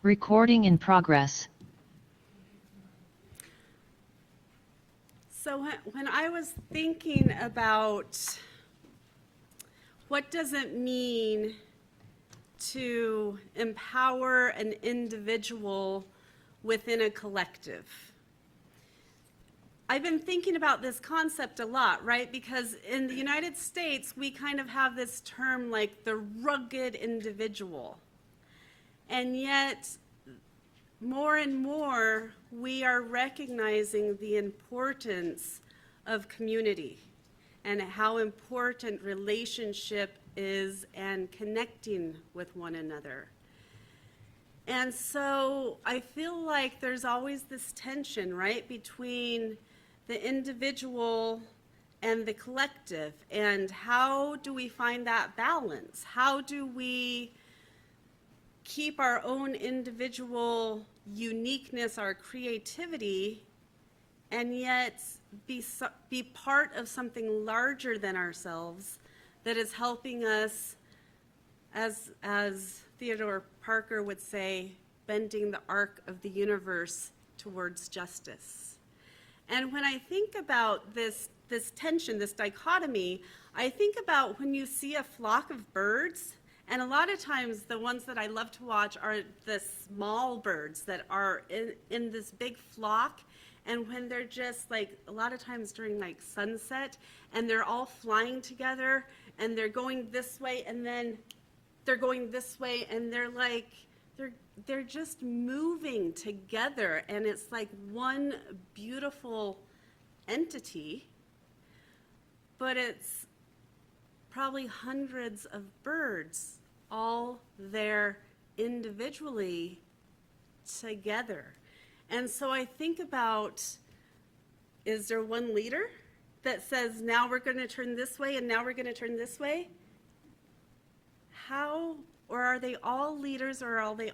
Recording in progress. So when I was thinking about what does it mean to empower an individual within a collective, I've been thinking about this concept a lot, right? Because in the United States, we kind of have this term like the rugged individual. And yet, more and more, we are recognizing the importance of community and how important relationship is and connecting with one another. And so I feel like there's always this tension, right, between the individual and the collective. And how do we find that balance? How do we keep our own individual uniqueness, our creativity, and yet be part of something larger than ourselves that is helping us, as Theodore Parker would say, bending the arc of the universe towards justice. And when I think about this tension, this dichotomy, I think about when you see a flock of birds. And a lot of times the ones that I love to watch are the small birds that are in this big flock. And when they're just like, a lot of times during like sunset, and they're all flying together, and they're going this way, and then they're going this way, and they're like, they're just moving together, and it's like one beautiful entity, but it's probably hundreds of birds all there individually together. And so I think about, is there one leader that says, now we're going to turn this way and now we're going to turn this way? How, or are they all leaders, or are they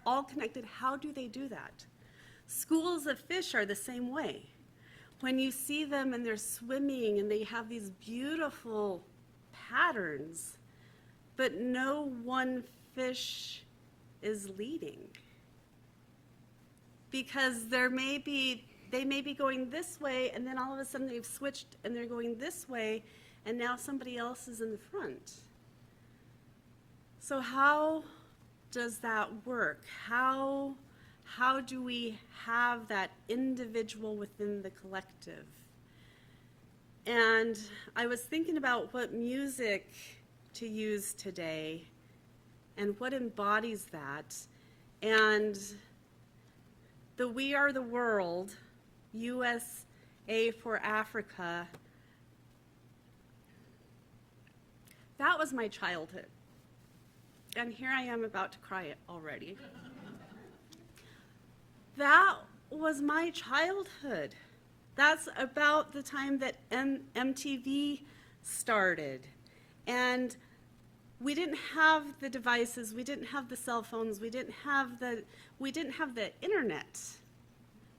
all connected? How do they do that? Schools of fish are the same way. When you see them and they're swimming and they have these beautiful patterns, but no one fish is leading. Because they may be going this way, and then all of a sudden they've switched and they're going this way, and now somebody else is in the front. So how does that work? How do we have that individual within the collective? And I was thinking about what music to use today and what embodies that. And the We Are the World, USA for Africa, that was my childhood. And here I am about to cry it already. That was my childhood. That's about the time that MTV started. And we didn't have the devices, we didn't have the cell phones, we didn't have the internet.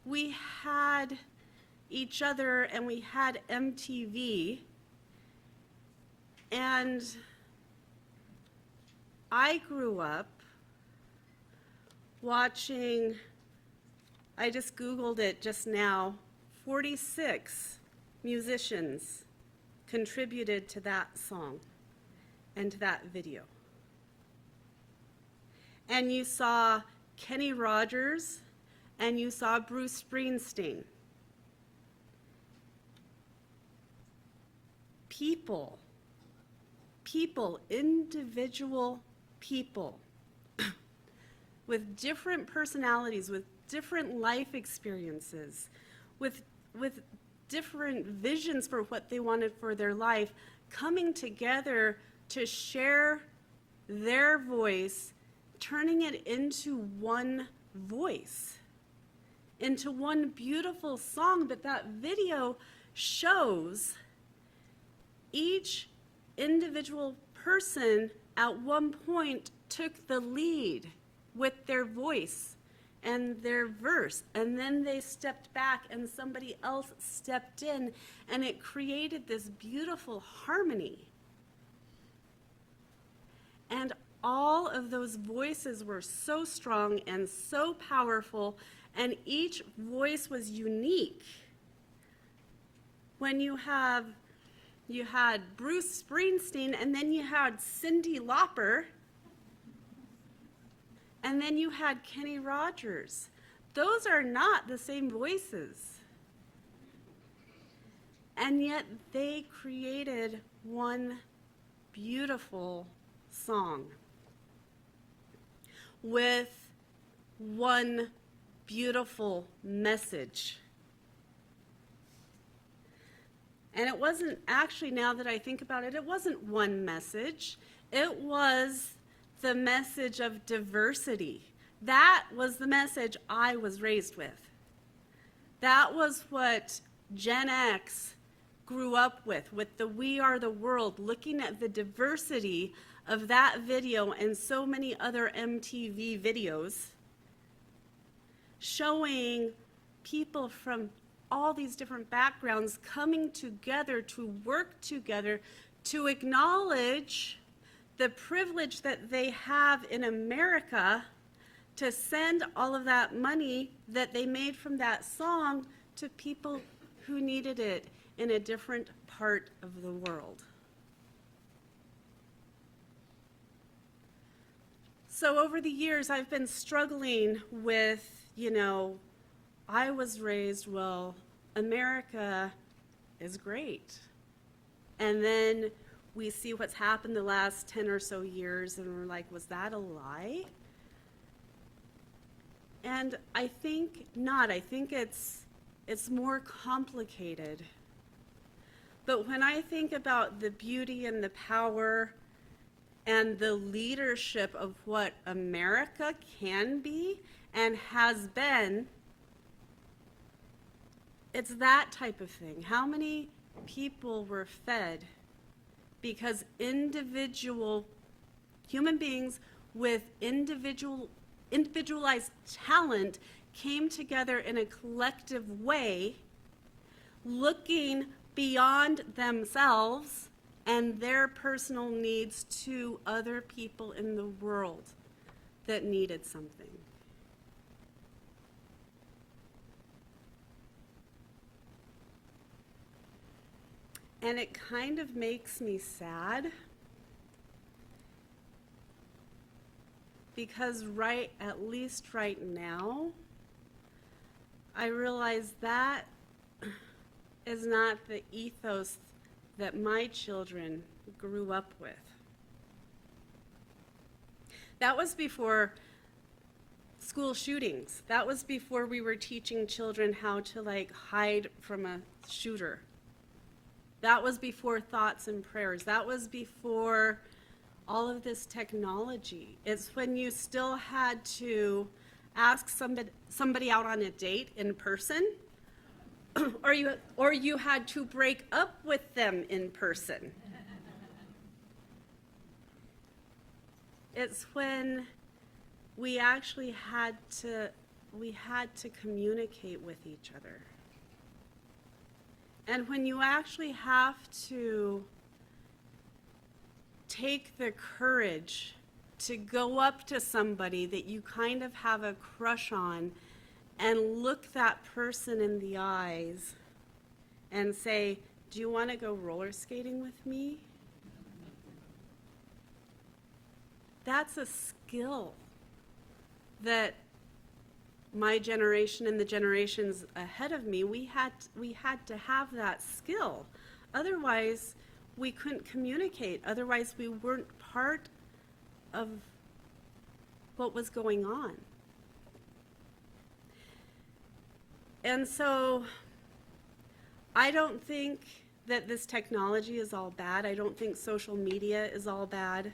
We had each other, and we had MTV. And I grew up watching, I just Googled it just now, 46 musicians contributed to that song and to that video. And you saw Kenny Rogers, and you saw Bruce Springsteen. People, individual people with different personalities, with different life experiences, with different visions for what they wanted for their life, coming together to share their voice, turning it into one voice, into one beautiful song. But that video shows each individual person at one point took the lead with their voice and their verse, and then they stepped back and somebody else stepped in, and it created this beautiful harmony. And all of those voices were so strong and so powerful, and each voice was unique. When you had Bruce Springsteen, and then you had Cyndi Lauper, and then you had Kenny Rogers. Those are not the same voices. And yet they created one beautiful song with one beautiful message. And it wasn't actually, now that I think about it, it wasn't one message. It was the message of diversity. That was the message I was raised with. That was what Gen X grew up with the We Are the World, looking at the diversity of that video and so many other MTV videos, showing people from all these different backgrounds coming together to work together to acknowledge the privilege that they have in America to send all of that money that they made from that song to people who needed it in a different part of the world. So over the years, I've been struggling with, I was raised, well, America is great. And then we see what's happened the last 10 or so years, and we're like, was that a lie? And I think not. I think it's more complicated. But when I think about the beauty and the power and the leadership of what America can be and has been, it's that type of thing. How many people were fed because individual human beings with individualized talent came together in a collective way, looking beyond themselves and their personal needs to other people in the world that needed something. And it kind of makes me sad because at least right now, I realize that is not the ethos that my children grew up with. That was before school shootings. That was before we were teaching children how to hide from a shooter. That was before thoughts and prayers. That was before all of this technology. It's when you still had to ask somebody out on a date in person, or you had to break up with them in person. It's when we actually had to communicate with each other. And when you actually have to take the courage to go up to somebody that you kind of have a crush on and look that person in the eyes and say, "Do you want to go roller skating with me?" That's a skill that my generation and the generations ahead of me, we had to have that skill. Otherwise, we couldn't communicate. Otherwise, we weren't part of what was going on. And so I don't think that this technology is all bad. I don't think social media is all bad.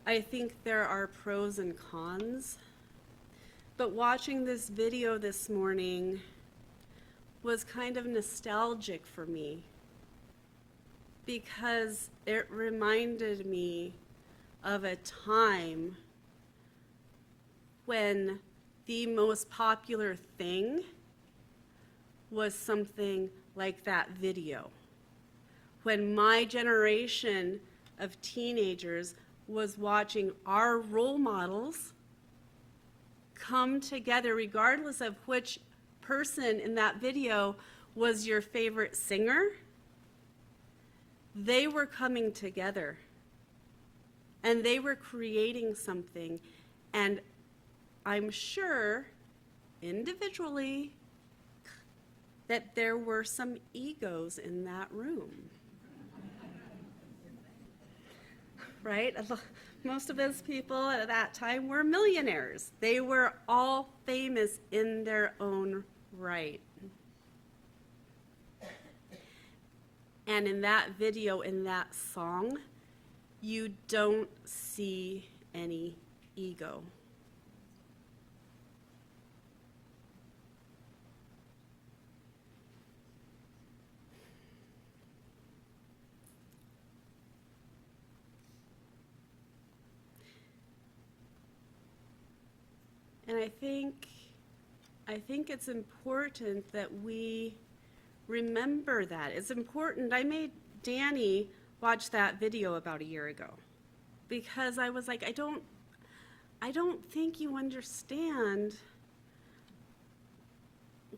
I think there are pros and cons. But watching this video this morning was kind of nostalgic for me because it reminded me of a time when the most popular thing was something like that video. When my generation of teenagers was watching our role models come together, regardless of which person in that video was your favorite singer. They were coming together and they were creating something. And I'm sure individually that there were some egos in that room. Right? Most of those people at that time were millionaires. They were all famous in their own right. And in that video, in that song, you don't see any ego. And I think it's important that we remember that. It's important. I made Danny watch that video about a year ago because I was like, I don't think you understand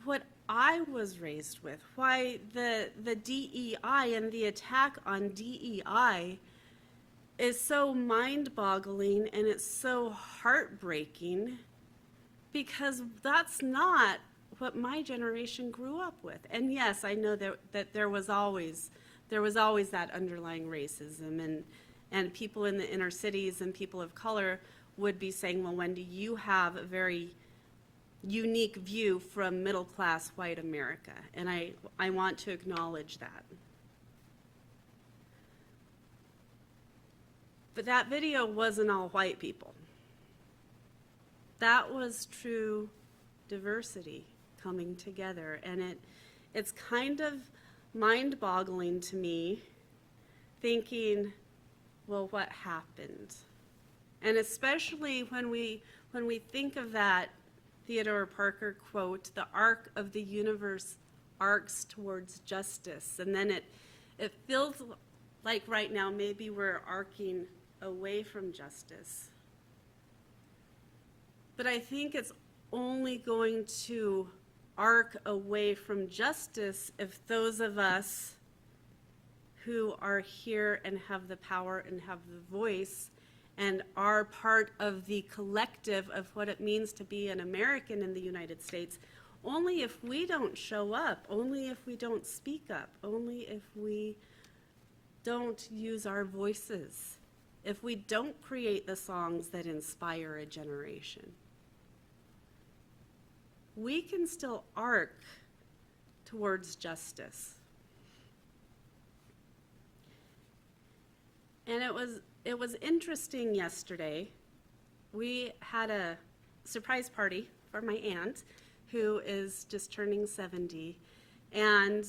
what I was raised with, why the DEI and the attack on DEI is so mind-boggling and it's so heartbreaking, because that's not what my generation grew up with. And yes, I know that there was always that underlying racism, and people in the inner cities and people of color would be saying, well, Wendy, you have a very unique view from middle-class white America, and I want to acknowledge that. But that video wasn't all white people. That was true diversity coming together, and it's kind of mind-boggling to me thinking, well, what happened? And especially when we think of that Theodore Parker quote, the arc of the universe arcs towards justice, and then it feels like right now maybe we're arcing away from justice. But I think it's only going to arc away from justice if those of us who are here and have the power and have the voice and are part of the collective of what it means to be an American in the United States, only if we don't show up, only if we don't speak up, only if we don't use our voices, if we don't create the songs that inspire a generation, we can still arc towards justice. And it was interesting yesterday. We had a surprise party for my aunt, who is just turning 70. And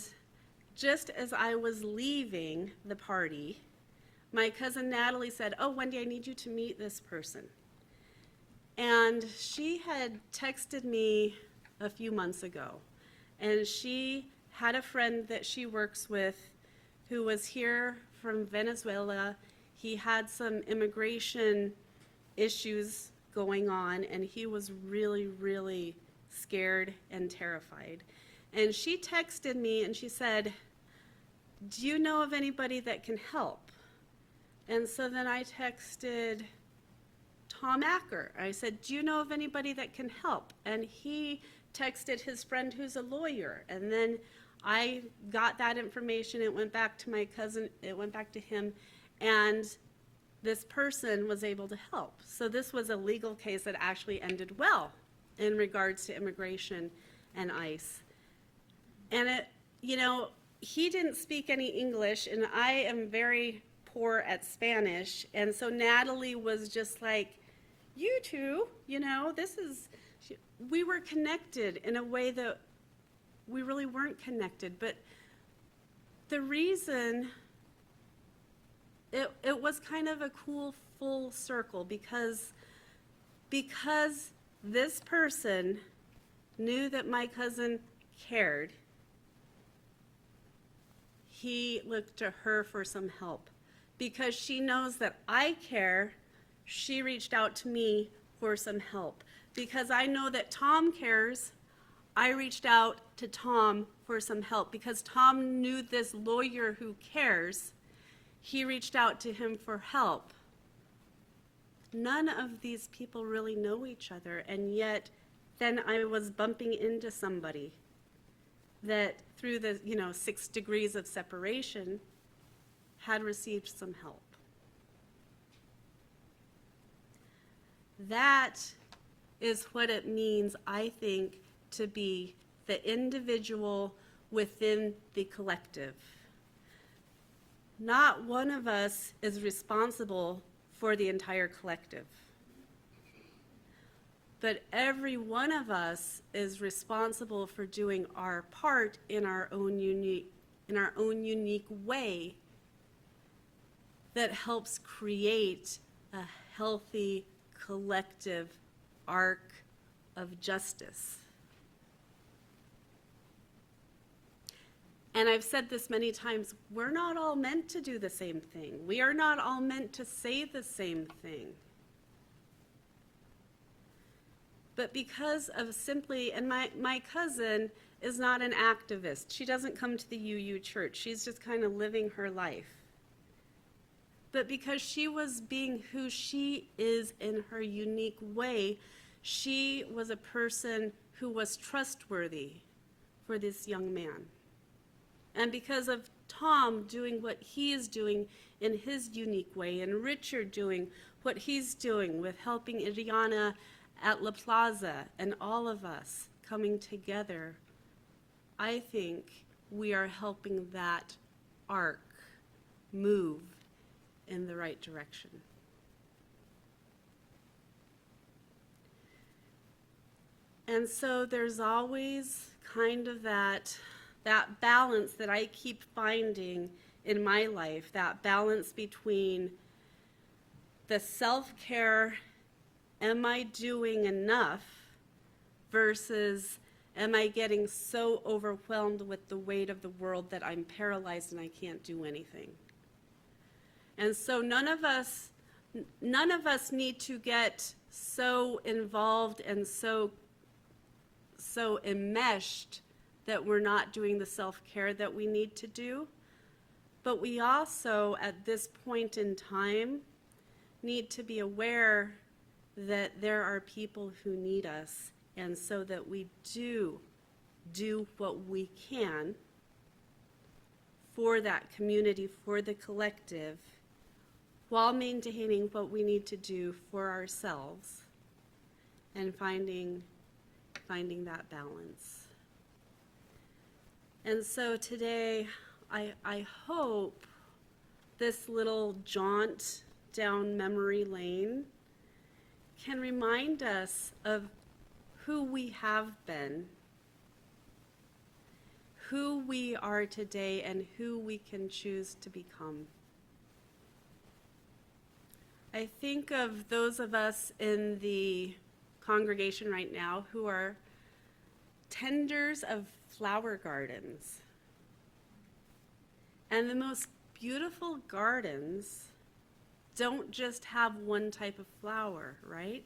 just as I was leaving the party, my cousin Natalie said, "Oh, Wendy, I need you to meet this person." And she had texted me a few months ago, and she had a friend that she works with who was here from Venezuela. He had some immigration issues going on, and he was really, really scared and terrified. And she texted me and she said, "Do you know of anybody that can help?" And so then I texted Tom Acker. I said, "Do you know of anybody that can help?" And he texted his friend who's a lawyer. And then I got that information. It went back to my cousin. It went back to him. And this person was able to help. So this was a legal case that actually ended well in regards to immigration and ICE. And he didn't speak any English, and I am very poor at Spanish. And so Natalie was just like, "You two, we were connected in a way that we really weren't connected." But the reason it was kind of a cool full circle, because this person knew that my cousin cared, he looked to her for some help, because she knows that I care, she reached out to me for some help. Because I know that Tom cares, I reached out to Tom for some help. Because Tom knew this lawyer who cares, he reached out to him for help. None of these people really know each other, and yet then I was bumping into somebody that through the 6 degrees of separation had received some help. That is what it means, I think, to be the individual within the collective. Not one of us is responsible for the entire collective, but every one of us is responsible for doing our part in our own unique way that helps create a healthy collective arc of justice. And I've said this many times, we're not all meant to do the same thing. We are not all meant to say the same thing. But because of simply, and my cousin is not an activist. She doesn't come to the UU church. She's just kind of living her life. But because she was being who she is in her unique way, she was a person who was trustworthy for this young man. And because of Tom doing what he is doing in his unique way, and Richard doing what he's doing with helping Iriana at La Plaza, and all of us coming together, I think we are helping that arc move in the right direction. And so there's always kind of that balance that I keep finding in my life, that balance between the self-care, am I doing enough, versus am I getting so overwhelmed with the weight of the world that I'm paralyzed and I can't do anything. And so none of us need to get so involved and so enmeshed that we're not doing the self-care that we need to do. But we also, at this point in time, need to be aware that there are people who need us, and so that we do what we can for that community, for the collective, while maintaining what we need to do for ourselves and finding that balance. And so today, I hope this little jaunt down memory lane can remind us of who we have been, who we are today, and who we can choose to become. I think of those of us in the congregation right now who are tenders of flower gardens. And the most beautiful gardens don't just have one type of flower, right?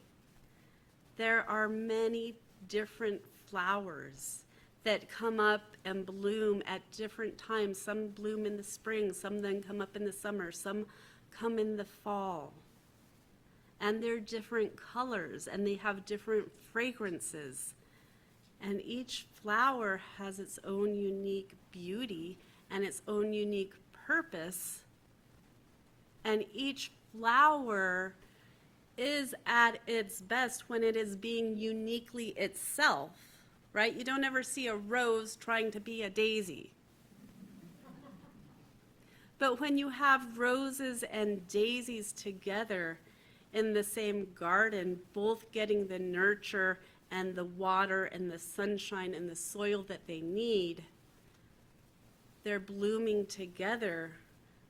There are many different flowers that come up and bloom at different times. Some bloom in the spring, some then come up in the summer, some come in the fall. And they're different colors, and they have different fragrances. And each flower has its own unique beauty and its own unique purpose. And each flower is at its best when it is being uniquely itself, right? You don't ever see a rose trying to be a daisy. But when you have roses and daisies together in the same garden, both getting the nurture and the water and the sunshine and the soil that they need, they're blooming together,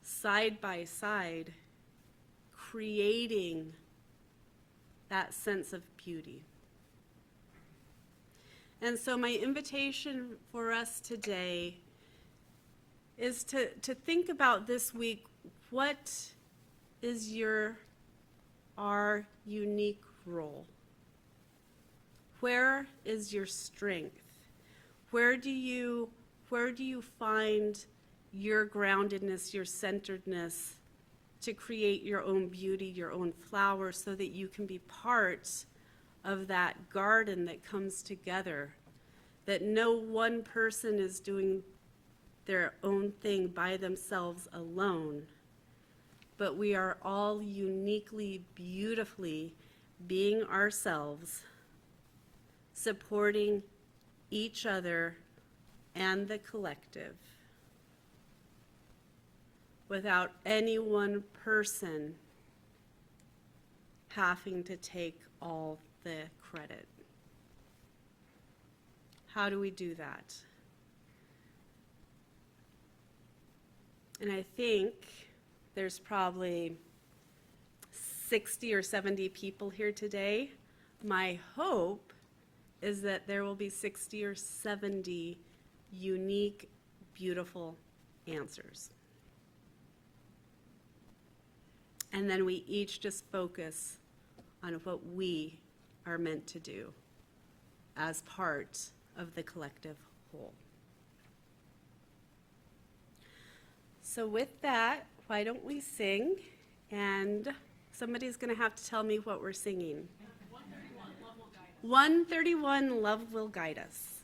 side by side, creating that sense of beauty. And so my invitation for us today is to think about this week, what is our unique role? Where is your strength? Where do you find your groundedness, your centeredness to create your own beauty, your own flower, so that you can be part of that garden that comes together, that no one person is doing their own thing by themselves alone, but we are all uniquely, beautifully being ourselves, supporting each other and the collective, without any one person having to take all the credit. How do we do that? And I think there's probably 60 or 70 people here today. My hope is that there will be 60 or 70 unique, beautiful answers. And then we each just focus on what we are meant to do as part of the collective whole. So with that, why don't we sing? And somebody's going to have to tell me what we're singing. 131, Love Will Guide Us. 131, Love Will Guide Us.